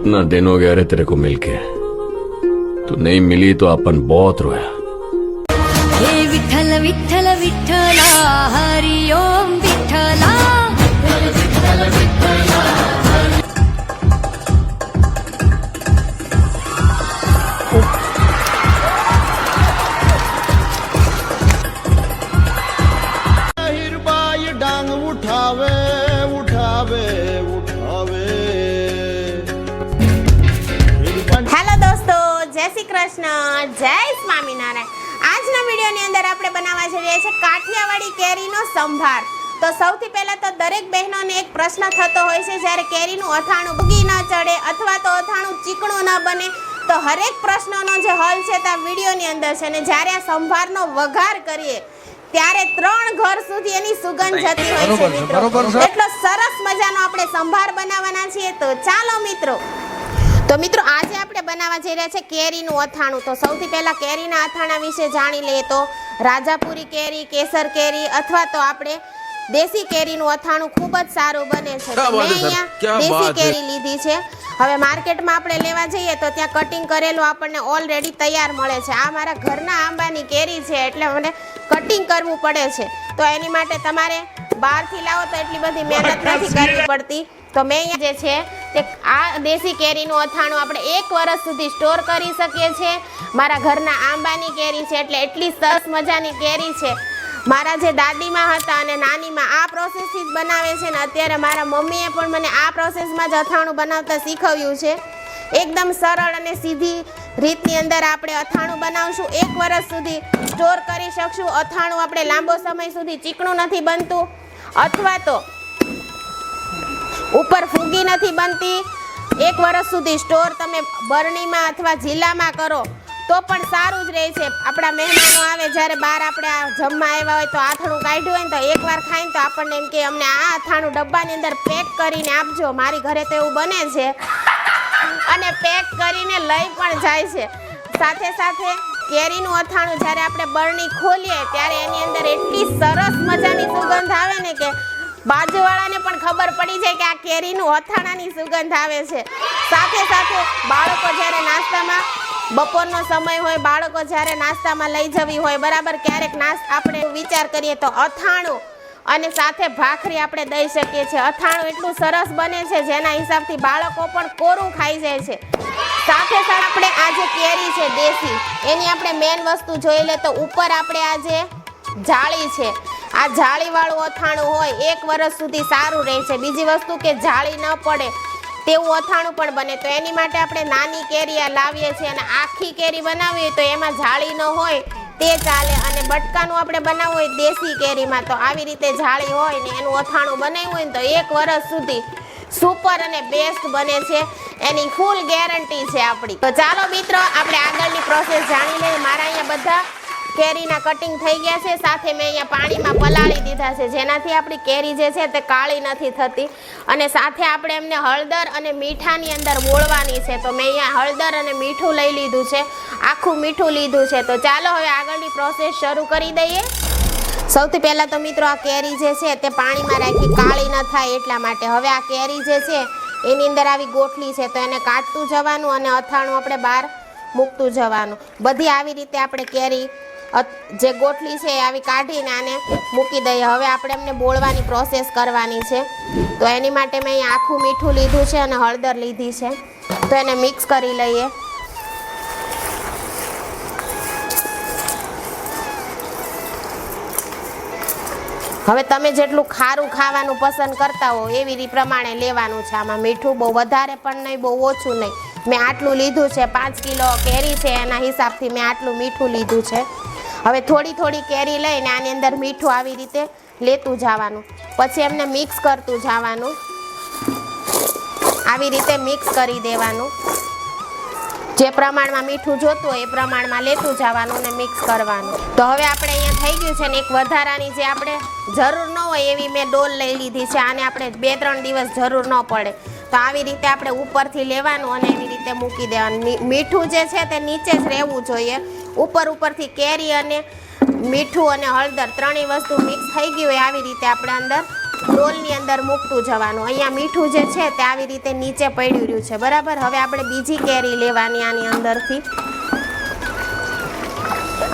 इतना दिन हो गया रे तेरे को मिलके, तू नहीं मिली तो अपन बहुत रोया। हे विठ्ठल विठ्ठल विठ्ठला हरि ओम विठ्ठला। હીરબાઈ ડાંગ ઉઠાવે ઉઠાવે ઉઠાવે। હેલો દોસ્તો, જય શ્રી કૃષ્ણ, જય સ્વામિનારાયણ। આજના વિડીયોની અંદર આપણે બનાવવા જઈ રહ્યા છીએ કાઠિયાવાડી કેરીનો સંભાર। તો સૌથી પહેલા તો દરેક બહેનોને એક પ્રશ્ન થતો હોય છે, જ્યારે કેરીનું અથાણું ઉગી ન ચડે અથવા તો અથાણું ચીકણું ન બને, તો હરેક પ્રશ્નનો જે હલ છે તે આ વિડીયોની અંદર છે। અને જ્યારે આ સંભારનો વઘાર કરીએ ત્યારે 3 ઘર સુધી એની સુગંધ જતી હોય છે મિત્રો। એટલો સરસ મજાનો આપણે સંભાર બનાવવાના છીએ। તો ચાલો મિત્રો, આજે આપણે બનાવવા જઈ રહ્યા છે કેરીનું અથાણું। તો સૌથી પહેલા કેરીના અથાણા વિશે જાણી લઈએ તો રાજાપુરી કેરી, કેસર કેરી અથવા તો આપણે દેશી કેરીનું અથાણું ખૂબ જ સારું બને છે। તો મેં અહીંયા દેશી કેરી લીધી છે। હવે માર્કેટમાં આપણે લેવા જઈએ તો ત્યાં કટિંગ કરેલું આપણને ઓલરેડી તૈયાર મળે છે। આ મારા ઘરના આંબાની કેરી છે એટલે મને કટિંગ કરવું પડે છે। તો એની માટે તમારે બહારથી લાવો તો એટલી બધી મહેનત નથી કરવી પડતી। તો મેં અહીંયા જે છે તે આ દેશી કેરીનું અથાણું આપણે 1 વર્ષ સુધી સ્ટોર કરી શકીએ છીએ। મારા ઘરના આંબાની કેરી છે એટલે એટલી સરસ મજાની કેરી છે। મારા જે દાદીમાં હતા અને નાનીમાં આ પ્રોસેસથી જ બનાવે છે, ને અત્યારે મારા મમ્મીએ પણ મને આ પ્રોસેસમાં જ અથાણું બનાવતા શીખવ્યું છે। એકદમ સરળ અને સીધી રીતની અંદર આપણે અથાણું બનાવશું, 1 વર્ષ સુધી સ્ટોર કરી શકશું। અથાણું આપણે લાંબો સમય સુધી ચીકણું નથી બનતું અથવા તો ઉપર ફૂગી નથી બનતી। 1 વર્ષ સુધી સ્ટોર તમે બરણીમાં અથવા જિલ્લામાં કરો તો પણ સારું જ રહે છે। આપણા મહેમાનો આવે જ્યારે બહાર આપણે આ જમવા આવ્યા હોય તો આથણું કાઢ્યું હોય ને તો એકવાર ખાઈને તો આપણને એમ કે અમને આ આથાણું ડબ્બાની અંદર પેક કરીને આપજો। મારી ઘરે તો એવું બને છે અને પેક કરીને લઈ પણ જાય છે। સાથે સાથે કેરીનું અથાણું જ્યારે આપણે બરણી ખોલીએ ત્યારે એની અંદર એટલી સરસ મજાની સુગંધ આવે ને કે બાજુવાળાને પણ ખબર પડી જાય કે આ કેરીનું અથાણાની સુગંધ આવે છે। સાથે સાથે બાળકો જ્યારે નાસ્તામાં, બપોરનો સમય હોય, બાળકો જ્યારે નાસ્તામાં લઈ જવી હોય, બરાબર, ક્યારેક આપણે વિચાર કરીએ તો અથાણું અને સાથે ભાખરી આપણે દઈ શકીએ છીએ। અથાણું એટલું સરસ બને છે જેના હિસાબથી બાળકો પણ કોરું ખાઈ જાય છે। સાથે સાથે આપણે આ જે કેરી છે દેશી, એની આપણે મેન વસ્તુ જોઈ લે તો ઉપર આપણે આ જે જાળી છે, આ જાળીવાળું અથાણું હોય 1 વર્ષ સુધી સારું રહે છે। બીજી વસ્તુ કે જાળી ન પડે તેવું અથાણું પણ બને। તો એની માટે આપણે નાની કેરી લાવીએ છીએ અને આખી કેરી બનાવીએ તો એમાં જાળી ન હોય તે ચાલે, અને બટકાનું આપણે બનાવવું હોય દેશી કેરીમાં તો આવી રીતે જાળી હોય ને એનું અથાણું બનાવ્યું હોય ને તો 1 વર્ષ સુધી સુપર અને બેસ્ટ બને છે। એની ફૂલ ગેરંટી છે આપણી। તો ચાલો મિત્રો, આપણે આગળની પ્રોસેસ જાણી લઈએ। મારા અહીંયા બધા કેરીના કટિંગ થઈ ગયા છે। સાથે મેં અહીંયા પાણીમાં પલાળી દીધા છે જેનાથી આપણી કેરી જે છે તે કાળી નથી થતી। અને સાથે આપણે એમને હળદર અને મીઠાની અંદર બોળવાની છે। તો મેં અહીંયા હળદર અને મીઠું લઈ લીધું છે, આખું મીઠું લીધું છે। તો ચાલો હવે આગળની પ્રોસેસ શરૂ કરી દઈએ। સૌથી પહેલાં તો મિત્રો આ કેરી જે છે તે પાણીમાં રાખી કાળી ન થાય એટલા માટે હવે આ કેરી જે છે એની અંદર આવી ગોઠલી છે તો એને કાઢતું જવાનું અને અથાણું આપણે બહાર મૂકતું જવાનું। બધી આવી રીતે આપણે કેરી જે ગોઠલી છે એ આવી કાઢીને આને મૂકી દઈએ। હવે આપણે એમને બોળવાની પ્રોસેસ કરવાની છે। તો એની માટે મેં અહીં આખું મીઠું લીધું છે અને હળદર લીધી છે, તો એને મિક્સ કરી લઈએ। હવે તમે જેટલું ખારું ખાવાનું પસંદ કરતા હો એવી પ્રમાણે લેવાનું છે। આમાં મીઠું બહુ વધારે પણ નહીં, બહુ ઓછું નહીં। મેં આટલું લીધું છે, 5 કિલો કેરી છે એના હિસાબથી મેં આટલું મીઠું લીધું છે। હવે થોડી થોડી કેરી લઈને આની અંદર મીઠું આવી રીતે લેતું જવાનું, પછી એમને મિક્સ કરતું જવાનું, આવી રીતે મિક્સ કરી દેવાનું। જે પ્રમાણમાં મીઠું જોતું હોય એ પ્રમાણમાં લેતું જવાનું અને મિક્સ કરવાનું। તો હવે આપણે અહીંયા થઈ ગયું છે ને એક વધારાની જે આપણે જરૂર ન હોય એવી મેં ડોલ લઈ લીધી છે। આને આપણે 2-3 દિવસ જરૂર ન પડે તો આવી રીતે આપણે ઉપરથી લેવાનું અને એવી રીતે મૂકી દેવાનું। મીઠું જે છે તે નીચે જ રહેવું જોઈએ, ઉપરથી કેરી અને મીઠું અને હળદર ત્રણેય વસ્તુ મિક્સ થઈ ગઈ હોય આવી રીતે આપણે અંદર ડોલની અંદર મૂકતું જવાનું. અહીંયા મીઠું જે છે તે આવી રીતે નીચે પડ્યું રહ્યું છે, બરાબર. હવે આપણે બીજી કેરી લેવાની આની અંદરથી.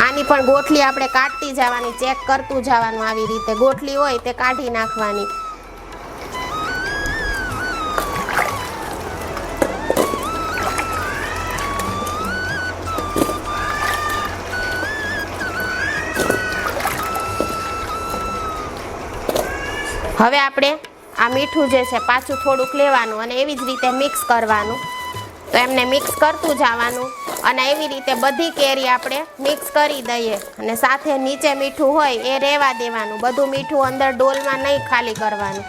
આની પણ ગોઠલી આપણે કાઢતી જવાની, ચેક કરતું જવાનું. આવી રીતે ગોઠલી હોય તે કાઢી નાખવાની. હવે આપણે આ મીઠું જે છે પાછું થોડુંક લેવાનું અને એવી જ રીતે મિક્સ કરવાનું. તો એમને મિક્સ કરતું જવાનું અને એવી રીતે બધી કેરી આપણે મિક્સ કરી દઈએ અને સાથે નીચે મીઠું હોય એ રહેવા દેવાનું. બધું મીઠું અંદર ડોલમાં નહીં ખાલી કરવાનું.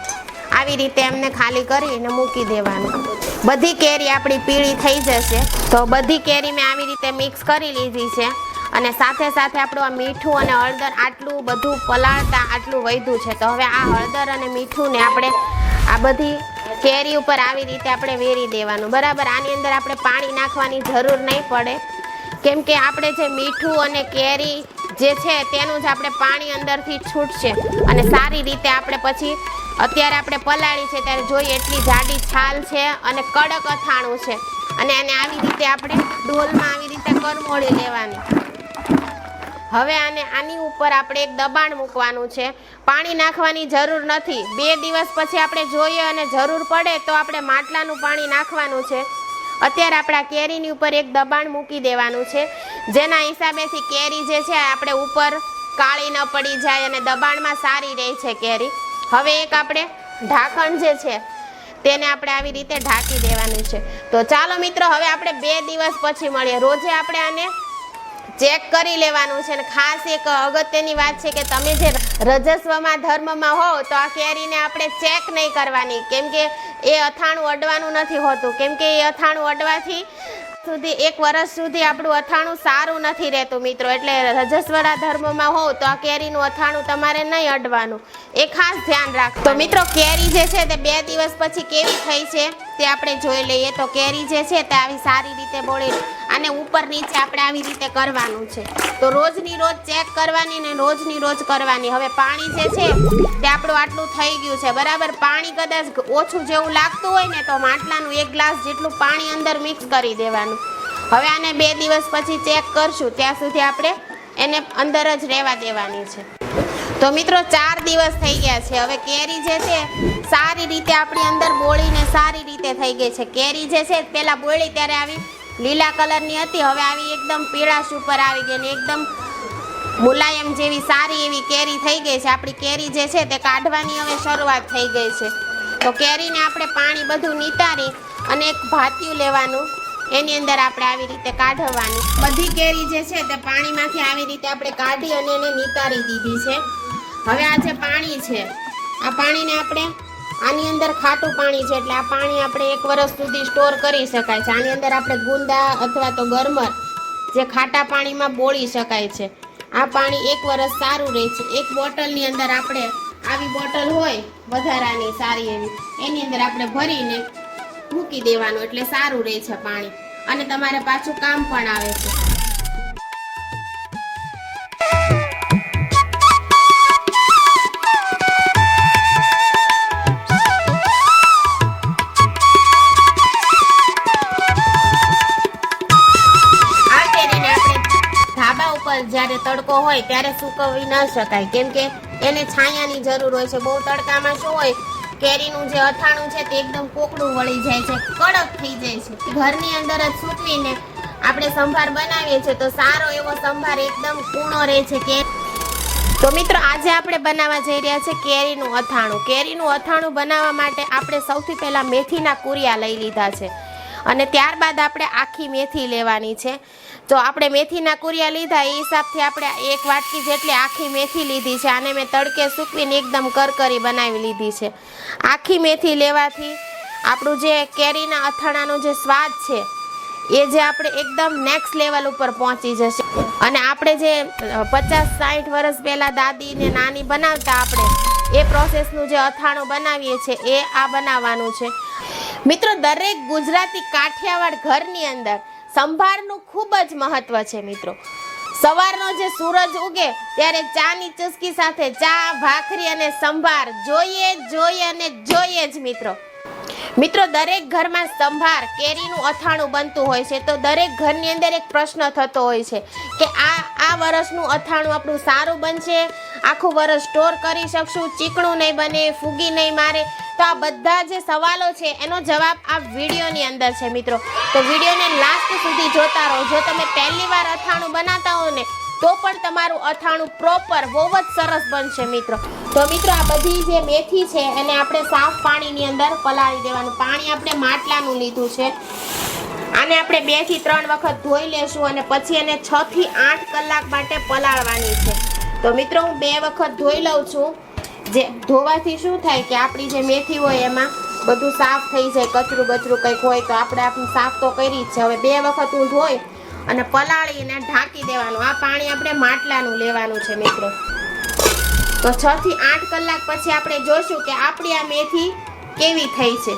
આવી રીતે એમને ખાલી કરીને મૂકી દેવાનું. બધી કેરી આપણી પીળી થઈ જશે. તો બધી કેરી મેં આવી રીતે મિક્સ કરી લીધી છે અને સાથે સાથે આપણું આ મીઠું અને હળદર આટલું બધું પલાળતા આટલું વધ્યું છે. તો હવે આ હળદર અને મીઠું ને આપણે આ બધી કેરી ઉપર આવી રીતે આપણે વેરી દેવાનું, બરાબર. આની અંદર આપણે પાણી નાખવાની જરૂર નહીં પડે, કેમ કે આપણે જે મીઠું અને કેરી જે છે તેનું જ આપણે પાણી અંદરથી છૂટશે અને સારી રીતે આપણે પછી અત્યારે આપણે પલાળી છે ત્યારે જોઈએ એટલી જાડી છાલ છે અને કડક અથાણું છે. અને એને આવી રીતે આપણે ઢોલમાં આવી રીતે કરમોળી લેવાની. હવે આની ઉપર આપણે એક દબાણ મૂકવાનું છે. પાણી નાખવાની જરૂર નથી. 2 દિવસ પછી આપણે જોઈએ અને જરૂર પડે તો આપણે માટલાનું પાણી નાખવાનું છે. અત્યારે આપણા કેરીની ઉપર એક દબાણ મૂકી દેવાનું છે, જેના હિસાબેથી કેરી જે છે આપણે ઉપર કાળી ન પડી જાય અને દબાણમાં સારી રહે છે કેરી. હવે એક આપણે ઢાંકણ જે છે તેને આપણે આવી રીતે ઢાંકી દેવાનું છે. તો ચાલો મિત્રો, હવે આપણે 2 દિવસ પછી મળીએ. રોજે આપણે આને ચેક કરી લેવાનું છે. અને ખાસ એક અગત્યની વાત છે કે તમે જે રજસ્વમાં ધર્મમાં હો તો આ કેરીને આપણે ચેક નહીં કરવાની, કેમ કે એ અથાણું અડવાનું નથી હોતું. કેમ કે એ અથાણું અડવાથી સુધી 1 વર્ષ સુધી આપણું અથાણું સારું નથી રહેતું મિત્રો. એટલે રજસ્વના ધર્મમાં હો તો આ કેરીનું અથાણું તમારે નહીં અડવાનું, એ ખાસ ધ્યાન રાખો. તો મિત્રો, કેરી જે છે તે 2 દિવસ પછી કેવી થઈ છે તે આપણે જોઈ લઈએ. તો કેરી જે છે તે આવી સારી રીતે બોળી અને ઉપર નીચે આપણે આવી રીતે કરવાનું છે. તો રોજની રોજ ચેક કરવાની ને રોજની રોજ કરવાની. હવે પાણી જે છે તે આપણું આટલું થઈ ગયું છે, બરાબર. પાણી કદાચ ઓછું જેવું લાગતું હોય ને તો માટલાનું 1 ગ્લાસ જેટલું પાણી અંદર મિક્સ કરી દેવાનું. હવે આને 2 દિવસ પછી ચેક કરશું, ત્યાં સુધી આપણે એને અંદર જ રહેવા દેવાની છે. તો મિત્રો, 4 દિવસ થઈ ગયા છે. હવે કેરી જે છે સારી રીતે આપણી અંદર બોળીને સારી રીતે થઈ ગઈ છે. કેરી જે છે પેલા બોળી ત્યારે આવી લીલા કલરની હતી, હવે આવી એકદમ પીળાશ ઉપર આવી ગઈ ને એકદમ મુલાયમ જેવી સારી એવી કેરી થઈ ગઈ છે. આપણી કેરી જે છે તે કાઢવાની હવે શરૂઆત થઈ ગઈ છે. તો કેરીને આપણે પાણી બધું નિતારી અને એક ભાતિયું લેવાનું, એની અંદર આપણે આવી રીતે કાઢવાની. બધી કેરી જે છે તે પાણીમાંથી આવી રીતે આપણે કાઢી અને એને નિતારી દીધી છે. હવે આ જે પાણી છે, આ પાણીને આપણે આની અંદર ખાટું પાણી છે એટલે આ પાણી આપણે 1 વર્ષ સુધી સ્ટોર કરી શકાય છે. આની અંદર આપણે ગુંદા અથવા તો ગરમર જે ખાટા પાણીમાં બોળી શકાય છે. આ પાણી 1 વર્ષ સારું રહે છે. એક બોટલની અંદર આપણે આવી બોટલ હોય વધારાની સારી એવી, એની અંદર આપણે ભરીને મૂકી દેવાનું એટલે સારું રહે છે પાણી અને તમારે પાછું કામ પણ આવે છે. જ્યારે તડકો હોય ત્યારે સૂકવી ન શકાય, કેમ કે એને છાયાની જરૂર હોય છે. બહુ તડકામાં શું હોય, કેરીનું જે અથાણું છે તે એકદમ કોકડું વળી જાય છે, કડક થઈ જાય છે. ઘરની અંદર જ સૂકવીને આપણે સંભાર બનાવીએ છીએ તો સારો એવો સંભાર એકદમ કૂણો રહે છે. કે તો મિત્રો, આજે આપણે બનાવવા જઈ રહ્યા છે કેરીનું અથાણું. કેરીનું અથાણું બનાવવા માટે આપણે સૌથી પહેલા મેથીના કુરિયા લઈ લીધા છે અને ત્યારબાદ આપણે આખી મેથી લેવાની છે. તો આપણે મેથીના કુરિયા લીધા એ હિસાબથી આપણે 1 વાટકી જેટલી આખી મેથી લીધી છે. આને મેં તડકે સૂકવીને એકદમ કરકરી બનાવી લીધી છે. આખી મેથી લેવાથી આપણું જે કેરીના અથાણાનો જે સ્વાદ છે એ જે આપણે એકદમ નેક્સ્ટ લેવલ ઉપર પહોંચી જશે. અને આપણે જે 50-60 વર્ષ પહેલાં દાદી ને નાની બનાવતા આપણે એ પ્રોસેસનું જે અથાણું બનાવીએ છીએ એ આ બનાવવાનું છે. મિત્રો, દરેક ગુજરાતી કાઠિયાવાડ ઘરની અંદર સંભારનું ખૂબ જ મહત્વ છે. મિત્રો, સવારનો જે સૂરજ ઉગે ત્યારે ચાની ચુસ્કી સાથે ચા, ભાખરી અને સંભાર જોઈએ જ મિત્રો દરેક ઘરમાં સંભાર કેરીનું અથાણું બનતું હોય છે. તો દરેક ઘરની અંદર એક પ્રશ્ન થતો હોય છે કે આ વર્ષનું અથાણું આપણું સારું બનશે, આખું વર્ષ સ્ટોર કરી શકશું, ચીકણું નહીં બને, ફૂગી નહીં મારે. તો આ બધા જે સવાલો છે એનો જવાબ આ વિડીયોની અંદર છે મિત્રો. તો વિડીયોને લાસ્ટ સુધી જોતા રહો. જો તમે પહેલી વાર અથાણું બનાવતા હો ને તો પણ તમારું અથાણું પ્રોપર બહુ જ સરસ બનશે મિત્રો. તો મિત્રો આ બધી જે મેથી છે એને આપણે સાફ પાણીની અંદર પલાળી દેવાનું. પાણી આપણે માટલાનું લીધું છે. આને આપણે 2 થી 3 વખત ધોઈ લેશું અને પછી એને 6 થી 8 કલાક માટે પલાળવાની છે. તો મિત્રો હું 2 વખત ધોઈ લઉં છું. જે ધોવાથી શું થાય કે આપણી જે મેથી હોય એમાં બધું સાફ થઈ જાય, કચરું બચરું કંઈક હોય તો આપણે સાફ તો કરી જ છે. હવે 2 વખત હું ધોઈ અને પલાળીને ઢાંકી દેવાનું. આ પાણી આપણે માટલાનું લેવાનું છે મિત્રો. તો 6 થી 8 કલાક પછી આપણે જોઈશું કે આપણી આ મેથી કેવી થઈ છે.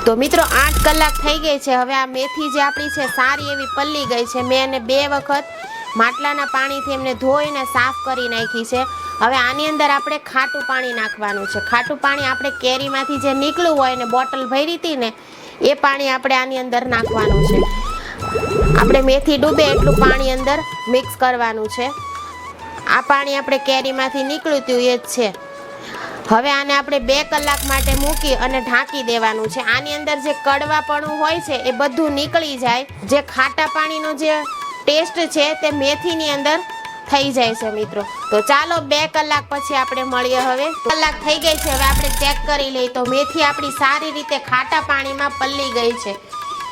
તો મિત્રો 8 કલાક થઈ ગઈ છે. હવે આ મેથી જે આપણી છે સારી એવી પલ્લી ગઈ છે. મેં એને 2 વખત માટલાના પાણીથી એમને ધોઈને સાફ કરી નાખી છે. હવે આની અંદર આપણે ખાટું પાણી નાખવાનું છે. ખાટું પાણી આપણે કેરીમાંથી જે નીકળ્યું હોય ને બોટલ ભરી હતી ને એ પાણી આપણે આની અંદર નાખવાનું છે. આપણે મેથી ડૂબે એટલું પાણી અંદર મિક્સ કરવાનું છે. આ પાણી આપણે કેરીમાંથી નીકળ્યું હતું એ જ છે. હવે આને આપણે 2 કલાક માટે મૂકી અને ઢાંકી દેવાનું છે. આની અંદર જે કડવાપણું હોય છે એ બધું નીકળી જાય. જે ખાટા પાણીનો જે ટેસ્ટ છે તે મેથીની અંદર થઈ જાય છે મિત્રો. તો ચાલો 2 કલાક પછી આપણે મળીએ. હવે કલાક થઈ ગઈ છે. હવે આપણે ચેક કરી લઈએ તો મેથી આપણી સારી રીતે ખાટા પાણીમાં પલ્લી ગઈ છે.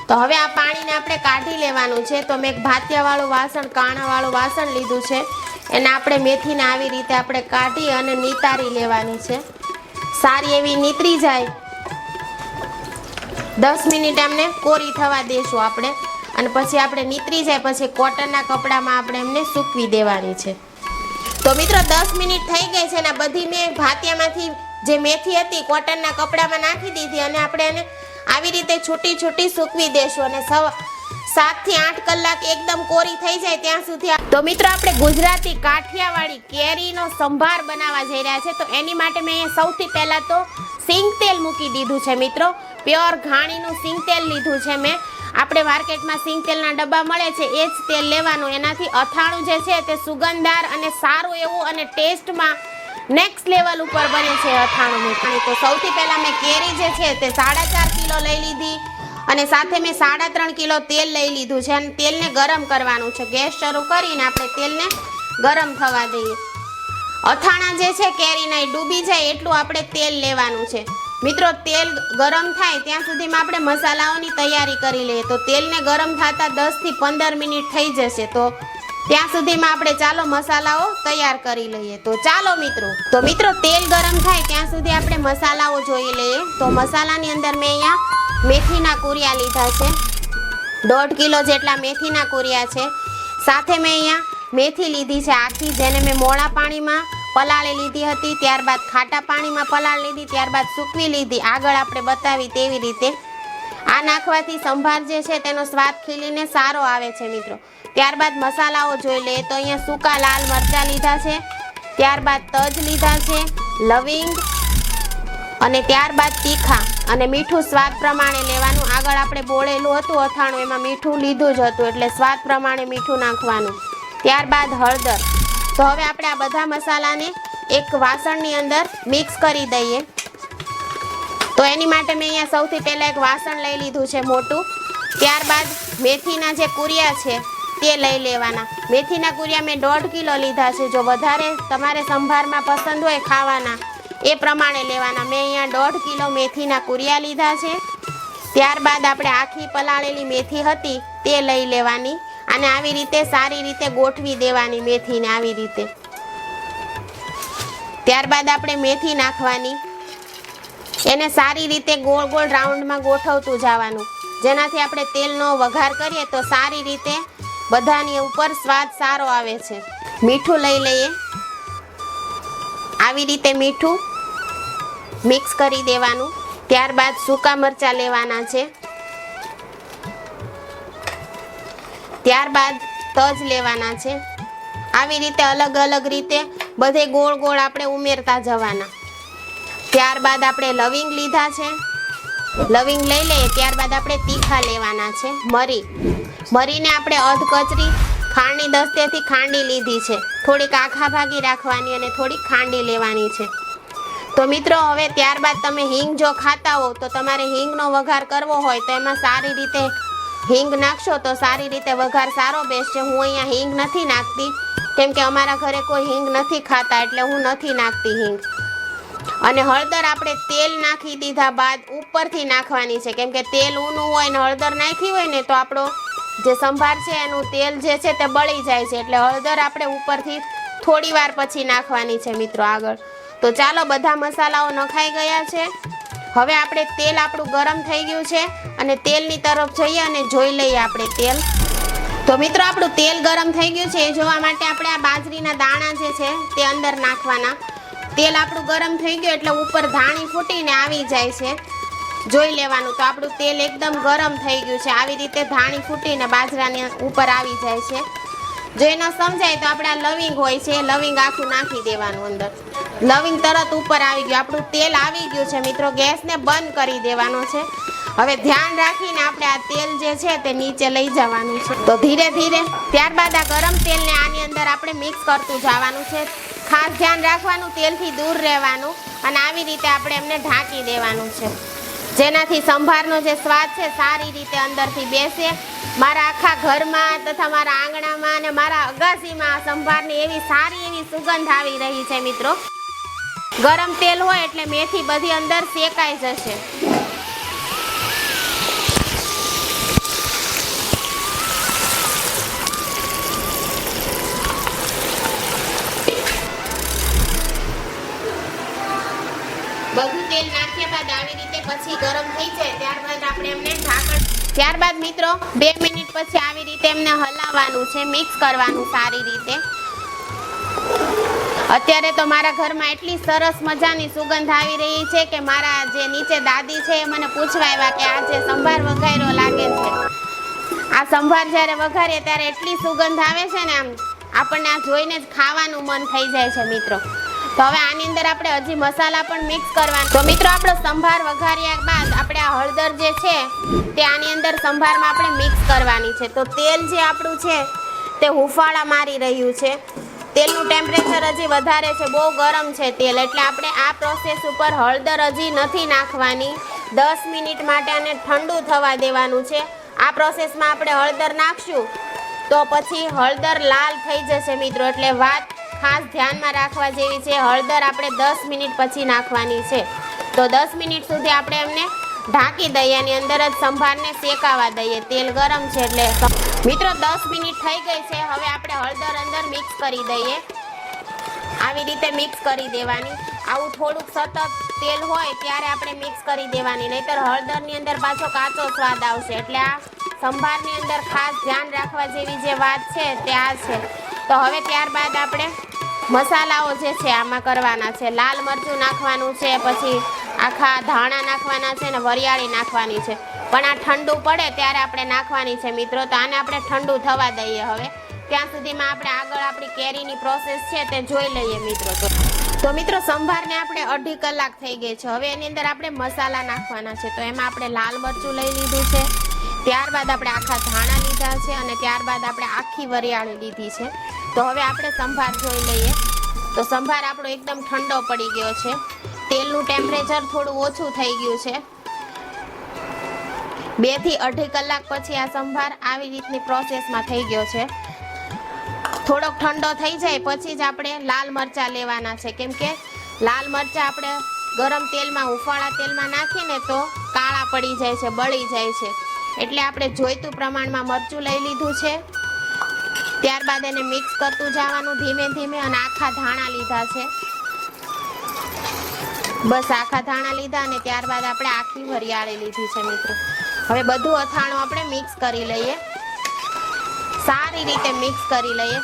તો હવે આ પાણીને આપણે કાઢી લેવાનું છે. તો મેં એક ભાતિયાવાળું વાસણ, કાણાવાળું વાસણ લીધું છે. એને આપણે મેથીને આવી રીતે આપણે કાઢી અને નીતારી લેવાની છે. સારી એવી નીતરી જાય 10 મિનિટ એમને કોરી થવા દેશું આપણે. અને પછી આપણે નીતરી જાય પછી કોટનના કપડામાં આપણે એમને સૂકવી દેવાની છે. તો મિત્રો 10 મિનિટ થઈ ગઈ છે અને બધી મેં ભાતિયામાંથી જે મેથી હતી કોટનના કપડામાં નાખી દીધી અને આપણે એને આવી રીતે છૂટી સૂકવી દેશું. અને 7 થી 8 કલાક એકદમ કોરી થઈ જાય ત્યાં સુધી. તો મિત્રો આપણે ગુજરાતી કાઠિયાવાડી કેરીનો સંભાર બનાવવા જઈ રહ્યા છે. તો એની માટે મેં અહીંયા સૌથી પહેલા તો સિંગ તેલ મૂકી દીધું છે મિત્રો. પ્યોર ઘાણીનું સિંગ તેલ લીધું છે મેં. આપણે માર્કેટમાં સિંગ તેલના ડબ્બા મળે છે એ જ તેલ લેવાનું. એનાથી અથાણું જે છે તે સુગંધદાર અને સારું એવું અને ટેસ્ટમાં નેક્સ્ટ લેવલ ઉપર બને છે અથાણું. તો સૌથી પહેલાં મેં કેરી જે છે તે 4.5 કિલો લઈ લીધી અને સાથે મેં 3.5 કિલો તેલ લઈ લીધું છે. અને તેલને ગરમ કરવાનું છે. ગેસ શરૂ કરીને આપણે તેલને ગરમ થવા દઈએ. અથાણા જે છે કેરીના ડૂબી જાય એટલું આપણે તેલ લેવાનું છે મિત્રો. તેલ ગરમ થાય ત્યાં સુધીમાં આપણે મસાલાઓની તૈયારી કરી લઈએ. તો તેલને ગરમ થતા 10 થી 15 મિનિટ થઈ જશે. તો ત્યાં સુધીમાં આપણે ચાલો મસાલાઓ તૈયાર કરી લઈએ. તો ચાલો મિત્રો તેલ ગરમ થાય ત્યાં સુધી આપણે મસાલાઓ જોઈ લઈએ. તો મસાલાની અંદર મેં અહીંયા મેથીના કુરિયા લીધા છે. 1.5 કિલો જેટલા મેથીના કુરિયા છે. સાથે મેં અહીંયા મેથી લીધી છે આખી, જેને મેં મોળા પાણીમાં પલાળી લીધી હતી, ત્યારબાદ ખાટા પાણીમાં પલાળી લીધી, ત્યારબાદ સૂકવી લીધી. આગળ આપણે બતાવી તેવી રીતે. આ નાખવાથી સંભાર જે છે તેનો સ્વાદ ખીલીને સારો આવે છે મિત્રો. ત્યારબાદ મસાલાઓ જોઈ લઈએ. તો અહીંયા સૂકા લાલ મરચાં લીધા છે, ત્યારબાદ તજ લીધા છે, લવિંગ અને ત્યારબાદ તીખા અને મીઠું સ્વાદ પ્રમાણે લેવાનું. આગળ આપણે બોળેલું હતું અથાણું એમાં મીઠું લીધું જ હતું એટલે સ્વાદ પ્રમાણે મીઠું નાખવાનું. ત્યારબાદ હળદર. તો હવે આપણે આ બધા મસાલાને એક વાસણની અંદર મિક્સ કરી દઈએ. તો એની માટે મેં અહીંયા સૌથી પહેલાં એક વાસણ લઈ લીધું છે મોટું. ત્યારબાદ મેથીના જે કુરિયા છે તે લઈ લેવાના. મેથીના કુરિયા મેં 1.5 કિલો લીધા છે. જો વધારે તમારે સંભારમાં પસંદ હોય ખાવાના એ પ્રમાણે લેવાના. મેં અહીંયા 1.5 કિલો મેથીના કુરિયા લીધા છે. ત્યારબાદ આપણે આખી પલાળેલી મેથી હતી તે લઈ લેવાની અને આવી રીતે સારી રીતે ગોઠવી દેવાની મેથીને આવી રીતે. ત્યારબાદ આપણે મેથી નાખવાની. એને સારી રીતે ગોળ ગોળ રાઉન્ડમાં ગોઠવતું જવાનું, જેનાથી આપણે તેલનો વઘાર કરીએ તો સારી રીતે બધાની ઉપર સ્વાદ સારો આવે છે. મીઠું લઈ લઈએ. આવી રીતે મીઠું મિક્સ કરી દેવાનું. ત્યારબાદ સૂકા મરચાં લેવાના છે. ત્યારબાદ તજ લેવાના છે. આવી રીતે અલગ અલગ રીતે બધે ગોળ ગોળ આપણે ઉમેરતા જવાના. ત્યારબાદ આપણે લવિંગ લીધા છે. લવિંગ લઈ લઈએ. ત્યારબાદ આપણે તીખા લેવાના છે. મરીને આપણે અધ કચરી ખાંડની દસ્તેથી ખાંડી લીધી છે. થોડીક આખા ભાગી રાખવાની અને થોડીક ખાંડી લેવાની છે. તો મિત્રો હવે ત્યારબાદ તમે હિંગ જો ખાતા હો તો તમારે હિંગનો વઘાર કરવો હોય તો એમાં સારી રીતે હિંગ નાખશો તો સારી રીતે વઘાર સારો બેસશે. હું અહીંયા હિંગ નથી નાખતી કેમ કે અમારા ઘરે કોઈ હિંગ નથી ખાતા એટલે હું નથી નાખતી હિંગ. અને હળદર આપણે તેલ નાખી દીધા બાદ ઉપરથી નાખવાની છે કેમ કે તેલ ઊનું હોય ને હળદર નાખી હોય ને તો આપણો જે સંભાર છે એનું તેલ જે છે તે બળી જાય છે. એટલે હળદર આપણે ઉપરથી થોડી વાર પછી નાખવાની છે મિત્રો આગળ. તો ચાલો બધા મસાલાઓ નખાઈ ગયા છે. હવે આપણે તેલ આપણું ગરમ થઈ ગયું છે અને તેલની તરફ જઈએ અને જોઈ લઈએ આપણે તેલ. તો મિત્રો આપણું તેલ ગરમ થઈ ગયું છે એ જોવા માટે આપણે આ બાજરીના દાણા જે છે તે અંદર નાખવાના. તેલ આપણું ગરમ થઈ ગયું એટલે ઉપર ધાણી ફૂટીને આવી જાય છે. જોઈ લેવાનું તો આપણું તેલ એકદમ ગરમ થઈ ગયું છે. આવી રીતે ધાણી ફૂટીને બાજરાની ઉપર આવી જાય છે. જો ન સમજાય તો આપણે આ લવિંગ હોય છે લવિંગ આખું નાખી દેવાનું અંદર. લવિંગ તરત ઉપર આવી ગયું. આપણું તેલ આવી ગયું છે મિત્રો. ગેસને બંધ કરી દેવાનો છે. હવે ધ્યાન રાખીને આપણે આ તેલ જે છે તે નીચે લઈ જવાનું છે. તો ધીરે ધીરે ત્યારબાદ આ ગરમ તેલને આની અંદર આપણે મિક્સ કરતું જવાનું છે. ખાસ ધ્યાન રાખવાનું તેલથી દૂર રહેવાનું અને આવી રીતે આપણે એમને ઢાંકી દેવાનું છે જેનાથી સંભારનો જે સ્વાદ છે સારી રીતે અંદરથી બેસે. મારા આખા ઘરમાં તથા મારા આંગણામાં અને મારા અગાસીમાં સંભારની એવી સારી એવી સુગંધ આવી રહી છે મિત્રો. ગરમ તેલ હોય એટલે મેથી બધી અંદર શેકાઈ જશે. બધું તેલ નાખ્યા બાદ આવી રીતે પછી ગરમ થઈ જાય ત્યારબાદ આપણે એમને ઢાંકણ. ત્યારબાદ મિત્રો 2 મિનિટ પછી આવી રીતે એમને હલાવવાનું છે, મિક્સ કરવાનું સારી રીતે. અત્યારે તો મારા ઘરમાં એટલી સરસ મજાની સુગંધ આવી રહી છે કે મારા જે નીચે દાદી છે એ મને પૂછવા આવ્યા કે આ જે સંભાર વઘાર્યો લાગે છે. આ સંભાર જ્યારે વઘારીએ ત્યારે એટલી સુગંધ આવે છે ને આમ આપણને આ જોઈને જ ખાવાનું મન થઈ જાય છે મિત્રો. તો હવે આની અંદર આપણે હજી મસાલા પણ મિક્સ કરવાના. તો મિત્રો આપણો સંભાર વઘાર્યા બાદ આપણે આ હળદર જે છે તે આની અંદર સંભારમાં આપણે મિક્સ કરવાની છે. તો તેલ જે આપણું છે તે હુંફાળા મારી રહ્યું છે. તેલનું ટેમ્પરેચર હજી વધારે છે, બહુ ગરમ છે તેલ, એટલે આપણે આ પ્રોસેસ ઉપર હળદર હજી નથી નાખવાની. 10 મિનિટ માટે આને ઠંડુ થવા દેવાનું છે. આ પ્રોસેસમાં આપણે હળદર નાખશું તો પછી હળદર લાલ થઈ જશે મિત્રો. એટલે વાત ખાસ ધ્યાનમાં રાખવા જેવી છે. હળદર આપણે 10 મિનિટ પછી નાખવાની છે. તો 10 મિનિટ સુધી આપણે એમને ઢાંકી દઈએ, એની અંદર જ સંભારને શેકાવા દઈએ. તેલ ગરમ છે એટલે મિત્રો 10 મિનિટ થઈ ગઈ છે. હવે આપણે હળદર અંદર મિક્સ કરી દઈએ. આવી રીતે મિક્સ કરી દેવાની. આવું થોડુંક સતત તેલ હોય ત્યારે આપણે મિક્સ કરી દેવાની, નહીતર હળદરની અંદર પાછો કાચો સ્વાદ આવશે. એટલે આ સંભારની અંદર ખાસ ધ્યાન રાખવા જેવી જે વાત છે તે આ છે. તો હવે ત્યારબાદ આપણે મસાલાઓ જે છે આમાં કરવાના છે. લાલ મરચું નાખવાનું છે, પછી આખા ધાણા નાખવાના છે ને વરિયાળી નાખવાની છે. પણ આ ઠંડુ પડે ત્યારે આપણે નાખવાની છે મિત્રો. તો આને આપણે ઠંડુ થવા દઈએ. હવે ત્યાં સુધીમાં આપણે આગળ આપણી કેરીની પ્રોસેસ છે તે જોઈ લઈએ મિત્રો. તો મિત્રો સંભારને આપણે 1.5 કલાક થઈ ગઈ છે. હવે એની અંદર આપણે મસાલા નાખવાના છે. તો એમાં આપણે લાલ મરચું લઈ લીધું છે, ત્યારબાદ આપણે આખા ધાણા લીધા છે અને ત્યારબાદ આપણે આખી વરિયાળી લીધી છે. તો હવે આપણે સંભાર જોઈ લઈએ. તો સંભાર આપણો એકદમ ઠંડો પડી ગયો છે. તેલનું ટેમ્પરેચર થોડું ઓછું થઈ ગયું છે. 2 થી 2.5 કલાક પછી આ સંભાર આવી રીતની પ્રોસેસમાં થઈ ગયો છે. થોડોક ઠંડો થઈ જાય પછી જ આપણે લાલ મરચાં લેવાના છે, કેમ કે લાલ મરચાં આપણે ગરમ તેલમાં હુંફાળા તેલમાં નાખીને તો કાળા પડી જાય છે, બળી જાય છે. એટલે આપણે જોઈતું પ્રમાણમાં મરચું લઈ લીધું છે. ત્યારબાદ એને મિક્સ કરતું જવાનું ધીમે ધીમે. અને આખા ધાણા લીધા છે, બસ આખા ધાણા લીધા અને ત્યારબાદ આપણે આખી વરિયાળી લીધી છે મિત્રો. હવે બધું અથાણું આપણે મિક્સ કરી લઈએ, સારી રીતે મિક્સ કરી લઈએ.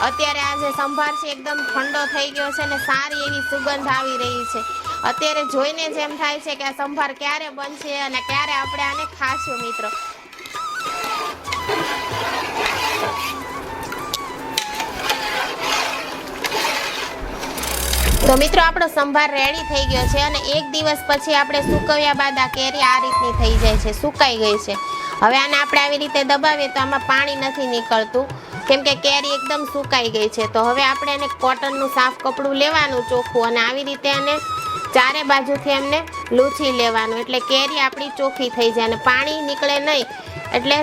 અત્યારે આ જે સંભાર છે એકદમ ઠંડો થઈ ગયો છે અને સારી એવી સુગંધ આવી રહી છે. અત્યારે જોઈને જ એમ થાય છે કે આ સંભાર ક્યારે બનશે અને ક્યારે આપણે આને ખાશું મિત્રો. તો મિત્રો આપણો સંભાર રેડી થઈ ગયો છે અને એક દિવસ પછી આપણે સૂકવ્યા બાદ આ કેરી આ રીતની થઈ જાય છે, સુકાઈ ગઈ છે. હવે આને આપણે આવી રીતે દબાવીએ તો આમાં પાણી નથી નીકળતું કેમ કે કેરી એકદમ સુકાઈ ગઈ છે. તો હવે આપણે એને કોટનનું સાફ કપડું લેવાનું ચોખ્ખું અને આવી રીતે એને ચારે બાજુથી એમને લૂછી લેવાનું એટલે કેરી આપણી ચોખ્ખી થઈ જાય અને પાણી નીકળે નહીં. એટલે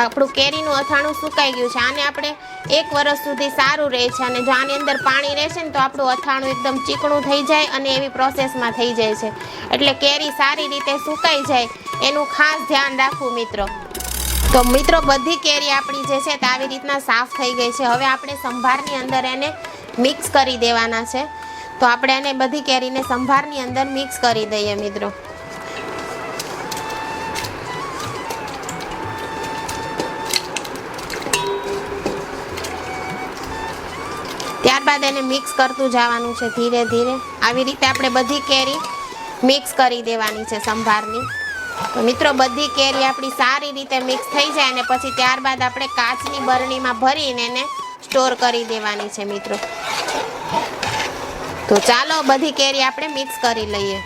આપણું કેરીનું અથાણું સુકાઈ ગયું છે. આને આપણે 1 વર્ષ સુધી સારું રહે છે અને જો આની અંદર પાણી રહેશે ને તો આપણું અથાણું એકદમ ચીકણું થઈ જાય અને એવી પ્રોસેસમાં થઈ જાય છે. એટલે કેરી સારી રીતે સુકાઈ જાય એનું ખાસ ધ્યાન રાખવું મિત્રો. તો મિત્રો બધી કેરી આપણી જે છે તે આવી રીતના સાફ થઈ ગઈ છે. હવે આપણે સંભારની અંદર એને મિક્સ કરી દેવાના છે. તો આપણે એને બધી કેરીને સંભારની અંદર મિક્સ કરી દઈએ મિત્રો. ત્યારબાદ એને મિક્સ કરતું જવાનું છે ધીરે ધીરે. આવી રીતે આપણે બધી કેરી મિક્સ કરી દેવાની છે સંભારની. તો મિત્રો બધી કેરી આપણી સારી રીતે મિક્સ થઈ જાય અને પછી ત્યારબાદ આપણે કાચની બરણીમાં ભરીને એને સ્ટોર કરી દેવાની છે મિત્રો. તો ચાલો બધી કેરી આપણે મિક્સ કરી લઈએ.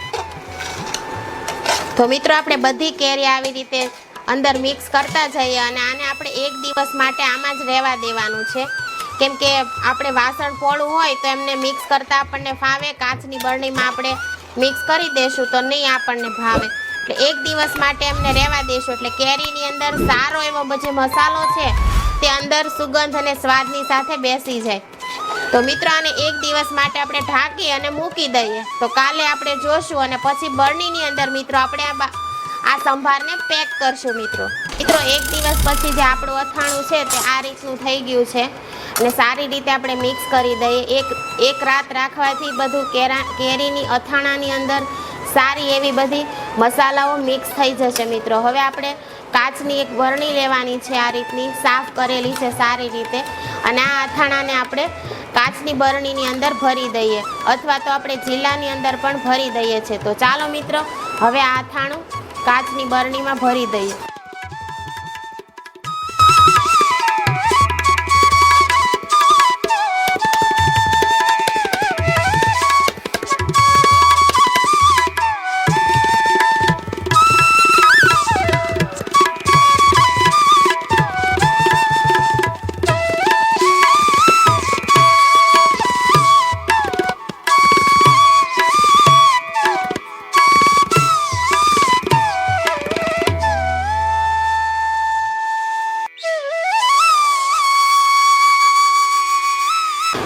તો મિત્રો આપણે બધી કેરી આવી રીતે અંદર મિક્સ કરતા જઈએ અને આને આપણે 1 દિવસ માટે આમાં જ રહેવા દેવાનું છે કેમ કે આપણે વાસણ પોળું હોય તો એમને મિક્સ કરતા આપણને ફાવે. કાચની બરણીમાં આપણે મિક્સ કરી દેશું તો નહીં આપણને ભાવે. એટલે 1 દિવસ માટે એમને રહેવા દેશું એટલે કેરીની અંદર સારો એવો જે મસાલો છે તે અંદર સુગંધ અને સ્વાદની સાથે બેસી જાય. તો મિત્રો આને 1 દિવસ માટે આપણે ઢાંકી અને મૂકી દઈએ. તો કાલે આપણે જોશું અને પછી બરણીની અંદર મિત્રો આપણે આ સંભારને પેક કરશું મિત્રો. 1 દિવસ પછી જે આપણું અથાણું છે તે આ રીતનું થઈ ગયું છે અને સારી રીતે આપણે મિક્સ કરી દઈએ. એક રાત રાખવાથી બધું કેરીની અથાણાની અંદર સારી એવી બધી મસાલાઓ મિક્સ થઈ જશે મિત્રો. હવે આપણે કાચની એક બરણી લેવાની છે આ રીતની સાફ કરેલી છે સારી રીતે અને આ અથાણાને આપણે કાચની બરણીની અંદર ભરી દઈએ અથવા તો આપણે જિલ્લાની અંદર પણ ભરી દઈએ છીએ. તો ચાલો મિત્રો હવે આ અથાણું કાચની બરણીમાં ભરી દઈએ.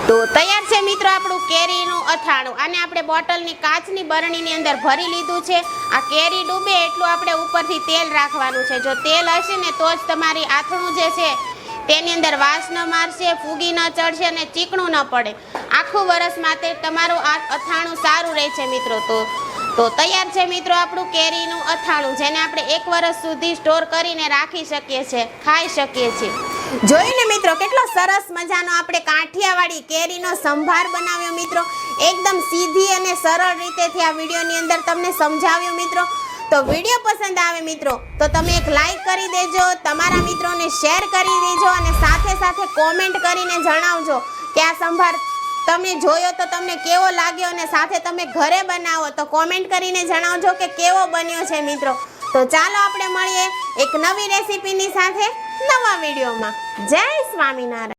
તો તૈયાર છે મિત્રો આપણું કેરીનું અથાણું. આને આપણે બોટલની કાચની બરણીની અંદર ભરી લીધું છે. આ કેરી ડૂબે એટલું આપણે ઉપરથી તેલ રાખવાનું છે. જો તેલ હશે ને તો જ તમારી આથણું જે છે તેની અંદર વાસ ન મારશે, ફૂગી ન ચડશે અને ચીકણું ન પડે. આખું વરસ માટે તમારું આ અથાણું સારું રહે છે મિત્રો. તો તૈયાર છે મિત્રો આપણું કેરીનું અથાણું જેને આપણે 1 વર્ષ સુધી સ્ટોર કરીને રાખી શકીએ છીએ, ખાઈ શકીએ છીએ. જોયું ને મિત્રો કેટલો સરસ મજાનો આપણે કાઠિયાવાડી કેરીનો સંભાર બનાવ્યો મિત્રો. એકદમ સીધી અને સરળ રીતેથી આ વિડીયોની અંદર તમને સમજાવ્યું મિત્રો. તો વિડીયો પસંદ આવે મિત્રો તો તમે એક લાઈક કરી દેજો, તમારા મિત્રોને શેર કરી દેજો અને સાથે સાથે કોમેન્ટ કરીને જણાવજો કે આ સંભાર તમે જોયો તો તમને કેવો લાગ્યો અને સાથે તમે ઘરે બનાવો તો કોમેન્ટ કરીને જણાવજો કે કેવો બન્યો છે મિત્રો. તો ચાલો આપણે મળીએ એક નવી રેસીપીની સાથે નવા વિડીયોમાં. જય સ્વામિનારાયણ.